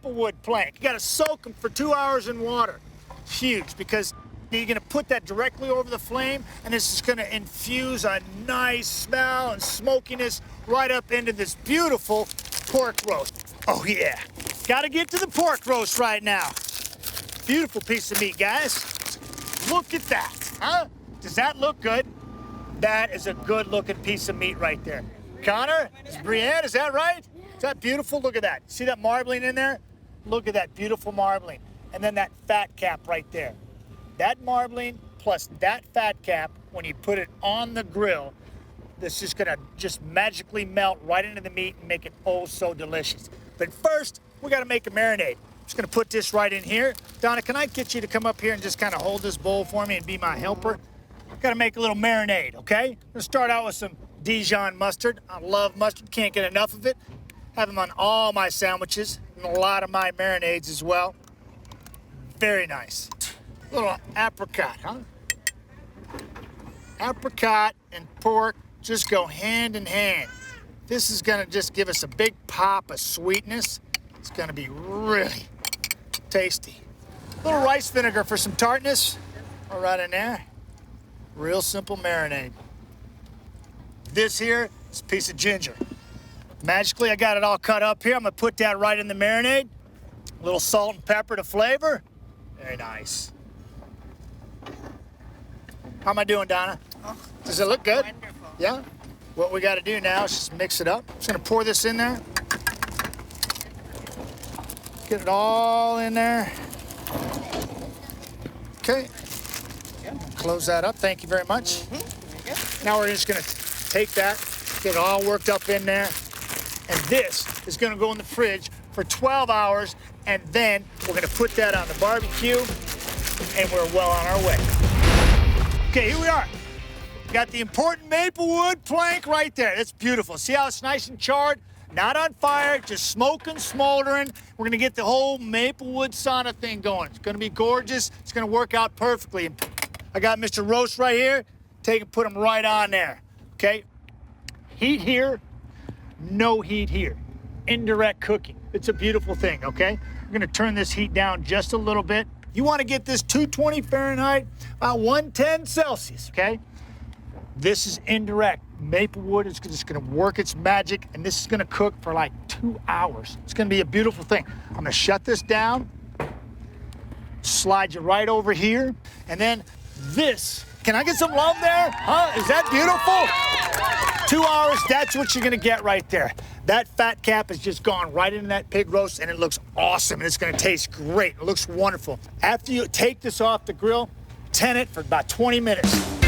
maplewood plank. You gotta soak them for 2 hours in water. It's huge because you're gonna put that directly over the flame, and this is gonna infuse a nice smell and smokiness right up into this beautiful pork roast. Oh yeah, gotta get to the pork roast right now. Beautiful piece of meat, guys. Look at that, huh? Does that look good? That is a good looking piece of meat right there. Connor, Brienne, is that right? Is that beautiful? Look at that. See that marbling in there? Look at that beautiful marbling. And then that fat cap right there. That marbling plus that fat cap, when you put it on the grill, this is gonna just magically melt right into the meat and make it oh so delicious. But first, we gotta make a marinade. I'm just gonna put this right in here. Donna, can I get you to come up here and just kind of hold this bowl for me and be my helper? Gotta make a little marinade, okay? I'm gonna start out with some Dijon mustard. I love mustard, can't get enough of it. Have them on all my sandwiches and a lot of my marinades as well. Very nice. A little apricot, huh? Apricot and pork just go hand in hand. This is gonna just give us a big pop of sweetness. It's gonna be really tasty. A little rice vinegar for some tartness. All right in there. Real simple marinade. This here is a piece of ginger. Magically, I got it all cut up here. I'm gonna put that right in the marinade. A little salt and pepper to flavor. Very nice. How am I doing, Donna? Oh, does it look good? Wonderful. Yeah? What we gotta do now is just mix it up. Just gonna pour this in there. Get it all in there. Okay. Close that up, thank you very much. Now we're just gonna take that, get it all worked up in there, and this is gonna go in the fridge for 12 hours, and then we're gonna put that on the barbecue, and we're well on our way. Okay, here we are. Got the important maplewood plank right there. It's beautiful. See how it's nice and charred? Not on fire, just smoking, smoldering. We're gonna get the whole maplewood sauna thing going. It's gonna be gorgeous. It's gonna work out perfectly. I got Mr. Roast right here. Take and put him right on there, okay? Heat here, no heat here. Indirect cooking. It's a beautiful thing, okay? We're gonna turn this heat down just a little bit. You wanna get this 220 Fahrenheit, about 110 Celsius, okay? This is indirect. Maplewood is just gonna work its magic, and this is gonna cook for like 2 hours. It's gonna be a beautiful thing. I'm gonna shut this down, slide you right over here, and then this. Can I get some love there? Huh? Is that beautiful? 2 hours, that's what you're gonna get right there. That fat cap has just gone right into that pig roast, and it looks awesome, and it's gonna taste great. It looks wonderful. After you take this off the grill, tin it for about 20 minutes.